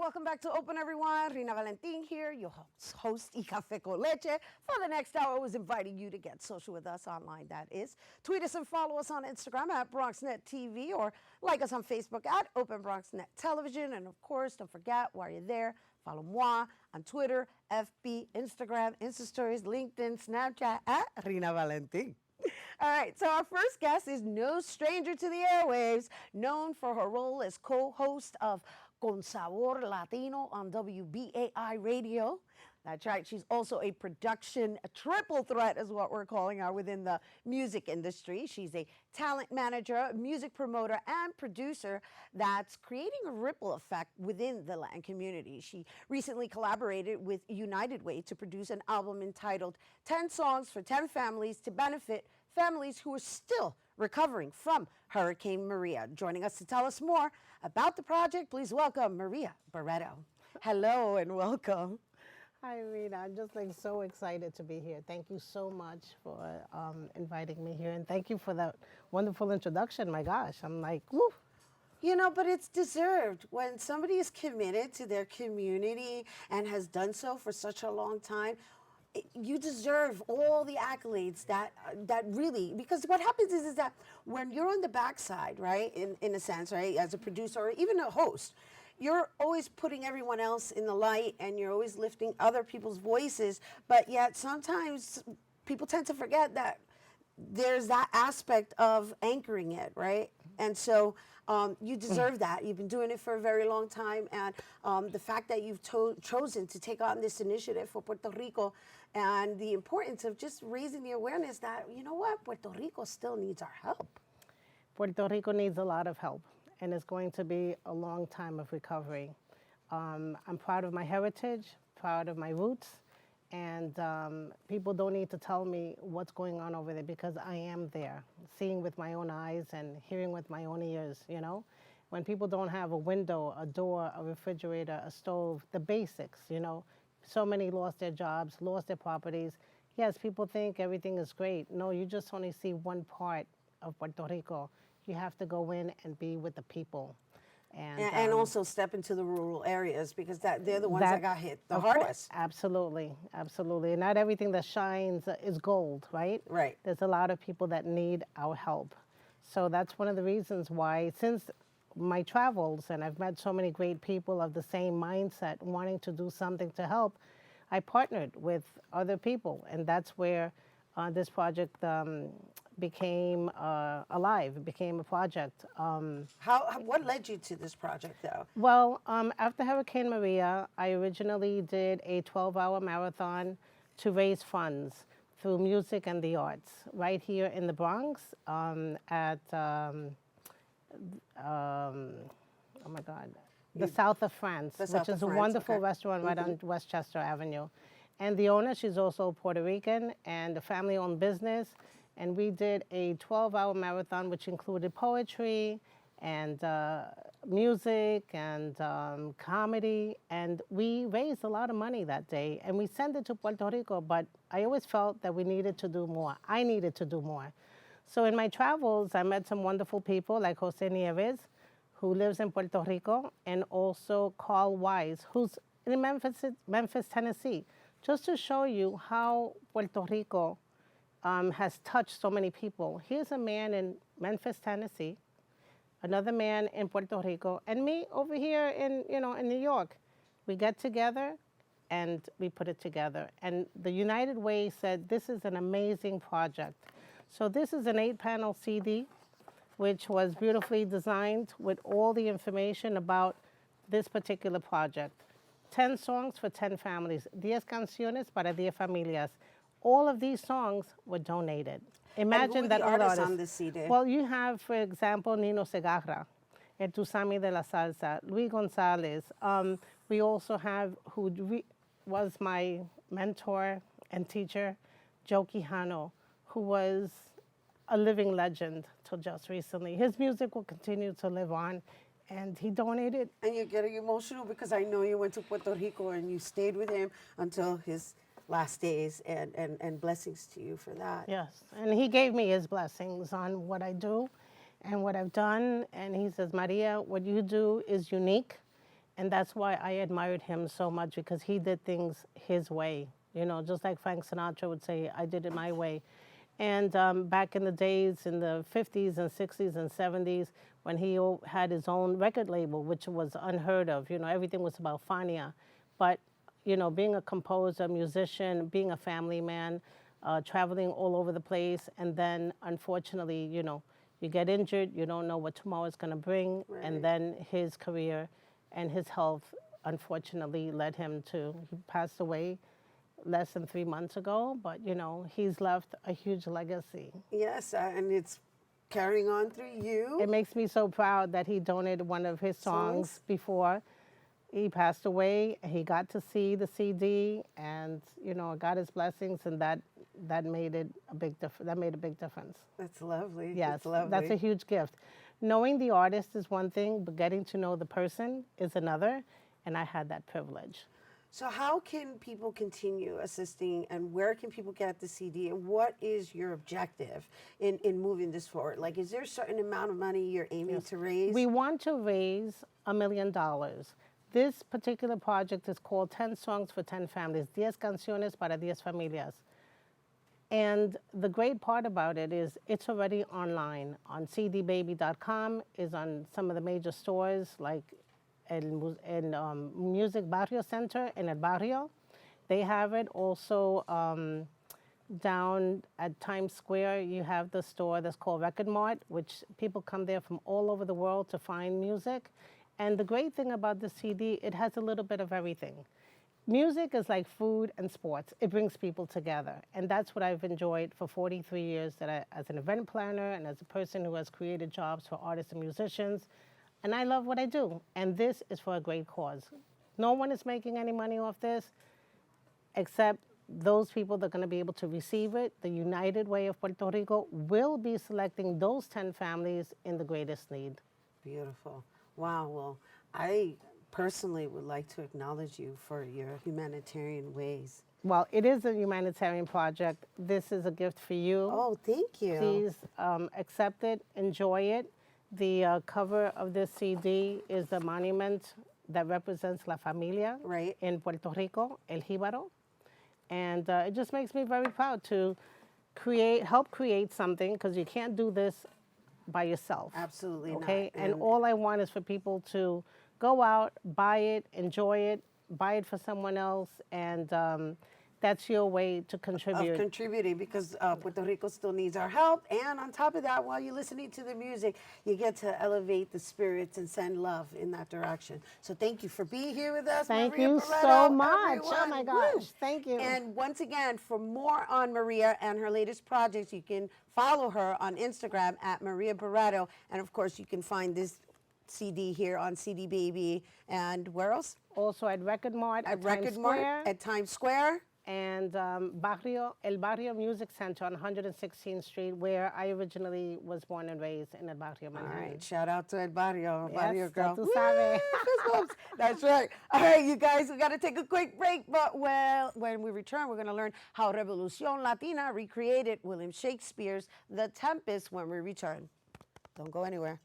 welcome back to Open Everyone. Rhina Valentin here, your host y Café con Leche. For the next hour, I was inviting you to get social with us online, that is. Tweet us and follow us on Instagram at BronxNet TV or like us on Facebook at Open BronxNet Television. And of course, don't forget, while you're there, follow moi on Twitter, FB, Instagram, Insta Stories, LinkedIn, Snapchat at Rhina Valentin. All right, so our first guest is no stranger to the airwaves, known for her role as co-host of Con Sabor Latino on WBAI Radio. That's right, she's also a triple threat is what we're calling her within the music industry. She's a talent manager, music promoter, and producer that's creating a ripple effect within the Latin community. She recently collaborated with United Way to produce an album entitled 10 Songs for 10 Families to benefit families who are still recovering from Hurricane Maria. Joining us to tell us more about the project, please welcome Maria Barreto. Hello and welcome. Hi, Rita. I'm just so excited to be here. Thank you so much for inviting me here, and thank you for that wonderful introduction. My gosh, I'm like, woo. You know, but it's deserved. When somebody is committed to their community and has done so for such a long time, you deserve all the accolades that really, because what happens is that when you're on the backside, right, in a sense, right, as a producer or even a host, you're always putting everyone else in the light and you're always lifting other people's voices, but yet sometimes people tend to forget that there's that aspect of anchoring it, right? And so you deserve that. You've been doing it for a very long time, and the fact that you've chosen to take on this initiative for Puerto Rico and the importance of just raising the awareness that, you know what, Puerto Rico still needs our help. Puerto Rico needs a lot of help, and it's going to be a long time of recovery. I'm proud of my heritage, proud of my roots, and people don't need to tell me what's going on over there because I am there, seeing with my own eyes and hearing with my own ears, you know? When people don't have a window, a door, a refrigerator, a stove, the basics, you know? So many lost their jobs, lost their properties. Yes, people think everything is great. No, you just only see one part of Puerto Rico. You have to go in and be with the people. And also step into the rural areas because they're the ones that got hit the hardest. Absolutely, absolutely. Not everything that shines is gold, right? Right. There's a lot of people that need our help. So that's one of the reasons why, since my travels, and I've met so many great people of the same mindset, wanting to do something to help, I partnered with other people, and that's where this project became alive. It became a project. What led you to this project, though? Well, after Hurricane Maria, I originally did a 12-hour marathon to raise funds through music and the arts right here in the Bronx at, oh my God, the South of France, which is a wonderful restaurant right on Westchester Avenue. And the owner, she's also Puerto Rican and a family-owned business. And we did a 12-hour marathon, which included poetry and music and comedy. And we raised a lot of money that day. And we sent it to Puerto Rico, but I always felt that we needed to do more. I needed to do more. So in my travels, I met some wonderful people like Jose Nieves, who lives in Puerto Rico, and also Carl Wise, who's in Memphis, Tennessee, just to show you how Puerto Rico has touched so many people. Here's a man in Memphis, Tennessee, another man in Puerto Rico, and me over here in New York. We get together and we put it together. And the United Way said, this is an amazing project. So this is an 8-panel CD, which was beautifully designed with all the information about this particular project. 10 songs for 10 families, 10 canciones para 10 familias. All of these songs were donated. Imagine that all artists on this CD. Well, you have, for example, Nino Segarra, El Tusami de la Salsa, Luis Gonzalez. We also have, who was my mentor and teacher, Joe Quijano, who was a living legend till just recently. His music will continue to live on, and he donated. And you're getting emotional because I know you went to Puerto Rico and you stayed with him until his last days, and blessings to you for that. Yes, and he gave me his blessings on what I do and what I've done, and he says, Maria, what you do is unique, And that's why I admired him so much, because he did things his way. You know, just like Frank Sinatra would say, I did it my way. And back in the days, in the 50s and 60s and 70s, when he had his own record label, which was unheard of, you know, everything was about Fania. But, you know, being a composer, musician, being a family man, traveling all over the place, and then unfortunately, you know, you get injured, you don't know what tomorrow is going to bring, and then his career and his health, unfortunately, led him to, he passed away less than 3 months ago, but you know, he's left a huge legacy. Yes, and it's carrying on through you. It makes me so proud that he donated one of his songs before he passed away. He got to see the CD, and you know, got his blessings, and that made it a big that made a big difference. That's lovely. Yes, that's lovely. That's a huge gift. Knowing the artist is one thing, but getting to know the person is another, and I had that privilege. So how can people continue assisting, and where can people get the CD, and what is your objective in moving this forward? Like, is there a certain amount of money you're aiming to raise? We want to raise $1 million. This particular project is called 10 Songs for 10 Families, 10 canciones para 10 familias. And the great part about it is it's already online on cdbaby.com, is on some of the major stores like in Music Barrio Center in El Barrio. They have it also down at Times Square. You have the store that's called Record Mart, which people come there from all over the world to find music. And the great thing about the CD, it has a little bit of everything. Music is like food and sports. It brings people together. And that's what I've enjoyed for 43 years, that as an event planner and as a person who has created jobs for artists and musicians. And I love what I do. And this is for a great cause. No one is making any money off this except those people that are going to be able to receive it. The United Way of Puerto Rico will be selecting those 10 families in the greatest need. Beautiful. Wow. Well, I personally would like to acknowledge you for your humanitarian ways. Well, it is a humanitarian project. This is a gift for you. Oh, thank you. Please accept it, enjoy it. The cover of this CD is the monument that represents La Familia in Puerto Rico, El Jíbaro. And it just makes me very proud to help create something, because you can't do this by yourself. Absolutely okay? not. And all I want is for people to go out, buy it, enjoy it, buy it for someone else, and that's your way to contribute. Of contributing, because Puerto Rico still needs our help. And on top of that, while you're listening to the music, you get to elevate the spirits and send love in that direction. So thank you for being here with us, Thank Maria you Barreto, so much. everyone. Oh my gosh, Woo. thank you. And once again, for more on Maria and her latest projects, you can follow her on Instagram at Maria Barreto. And of course, you can find this CD here on CD Baby. And where else? Also at Record Mart at Record Mart at Times Square. And El Barrio Music Center on 116th Street, where I originally was born and raised in El Barrio, Manhattan. All right, shout out to El Barrio, yes, Barrio girl. Tú sabes. That's right. All right, you guys, we got to take a quick break, but when we return, we're going to learn how Revolución Latina recreated William Shakespeare's The Tempest when we return. Don't go anywhere.